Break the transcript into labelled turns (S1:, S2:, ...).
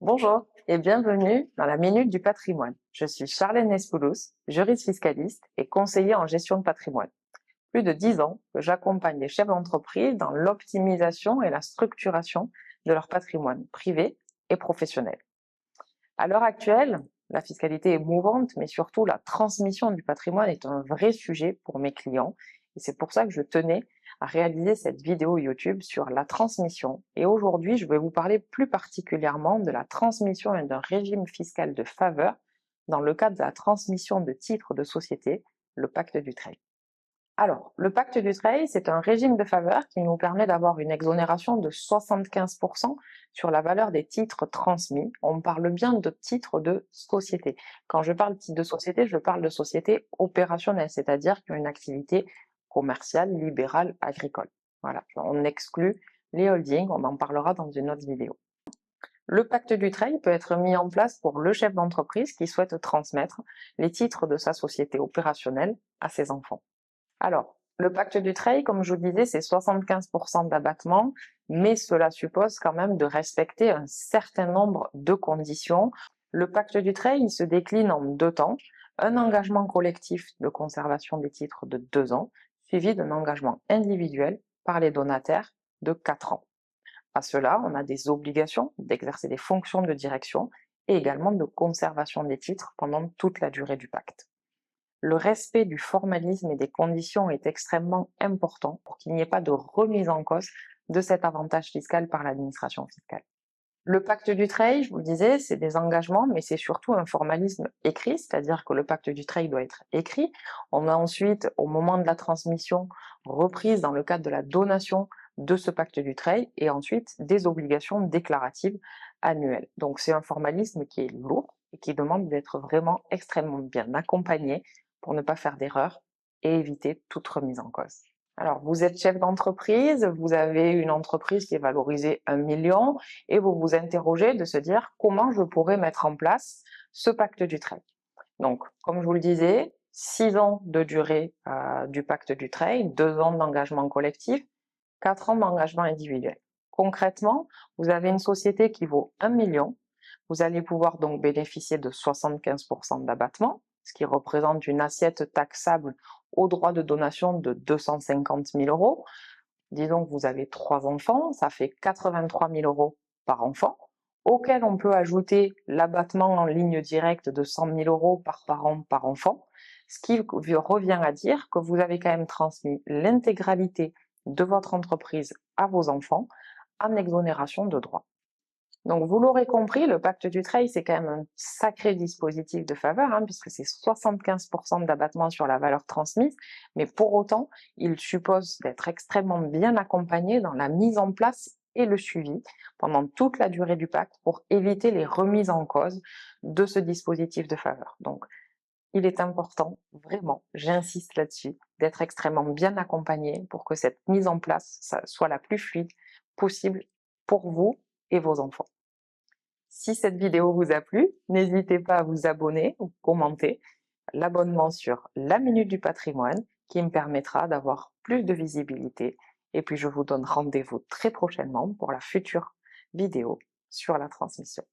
S1: Bonjour et bienvenue dans la Minute du patrimoine. Je suis Charlène Nespoulos, juriste fiscaliste et conseiller en gestion de patrimoine. Plus de 10 ans que j'accompagne les chefs d'entreprise dans l'optimisation et la structuration de leur patrimoine privé et professionnel. À l'heure actuelle, la fiscalité est mouvante, mais surtout la transmission du patrimoine est un vrai sujet pour mes clients. Et c'est pour ça que je tenais à réaliser cette vidéo YouTube sur la transmission. Et aujourd'hui, je vais vous parler plus particulièrement de la transmission et d'un régime fiscal de faveur dans le cadre de la transmission de titres de société, le pacte Dutreil. Alors, le pacte Dutreil, c'est un régime de faveur qui nous permet d'avoir une exonération de 75% sur la valeur des titres transmis. On parle bien de titres de société. Quand je parle de titres de société, je parle de société opérationnelle, c'est-à-dire qui ont une activité commerciale, libérale, agricole. Voilà, on exclut les holdings, on en parlera dans une autre vidéo. Le pacte Dutreil peut être mis en place pour le chef d'entreprise qui souhaite transmettre les titres de sa société opérationnelle à ses enfants. Alors, le pacte Dutreil, comme je vous disais, c'est 75% d'abattement, mais cela suppose quand même de respecter un certain nombre de conditions. Le pacte Dutreil, il se décline en 2 temps. Un engagement collectif de conservation des titres de 2 ans, suivi d'un engagement individuel par les donataires de 4 ans. À cela, on a des obligations d'exercer des fonctions de direction et également de conservation des titres pendant toute la durée du pacte. Le respect du formalisme et des conditions est extrêmement important pour qu'il n'y ait pas de remise en cause de cet avantage fiscal par l'administration fiscale. Le pacte Dutreil, je vous le disais, c'est des engagements, mais c'est surtout un formalisme écrit, c'est-à-dire que le pacte Dutreil doit être écrit. On a ensuite, au moment de la transmission, reprise dans le cadre de la donation de ce pacte Dutreil, et ensuite des obligations déclaratives annuelles. Donc c'est un formalisme qui est lourd et qui demande d'être vraiment extrêmement bien accompagné pour ne pas faire d'erreur et éviter toute remise en cause. Alors, vous êtes chef d'entreprise, vous avez une entreprise qui est valorisée 1 million et vous vous interrogez de se dire comment je pourrais mettre en place ce pacte Dutreil. Donc, comme je vous le disais, 6 ans de durée du pacte Dutreil, 2 ans d'engagement collectif, 4 ans d'engagement individuel. Concrètement, vous avez une société qui vaut 1 million, vous allez pouvoir donc bénéficier de 75% d'abattement, ce qui représente une assiette taxable au droit de donation de 250 000 euros. Disons que vous avez 3 enfants, ça fait 83 000 euros par enfant, auquel on peut ajouter l'abattement en ligne directe de 100 000 euros par parent par enfant, ce qui revient à dire que vous avez quand même transmis l'intégralité de votre entreprise à vos enfants en exonération de droits. Donc vous l'aurez compris, le pacte Dutreil, c'est quand même un sacré dispositif de faveur, puisque c'est 75% d'abattement sur la valeur transmise, mais pour autant, il suppose d'être extrêmement bien accompagné dans la mise en place et le suivi pendant toute la durée du pacte pour éviter les remises en cause de ce dispositif de faveur. Donc il est important, vraiment, j'insiste là-dessus, d'être extrêmement bien accompagné pour que cette mise en place soit la plus fluide possible pour vous et vos enfants. Si cette vidéo vous a plu, n'hésitez pas à vous abonner ou commenter. L'abonnement sur la Minute du patrimoine qui me permettra d'avoir plus de visibilité. Et puis je vous donne rendez-vous très prochainement pour la future vidéo sur la transmission.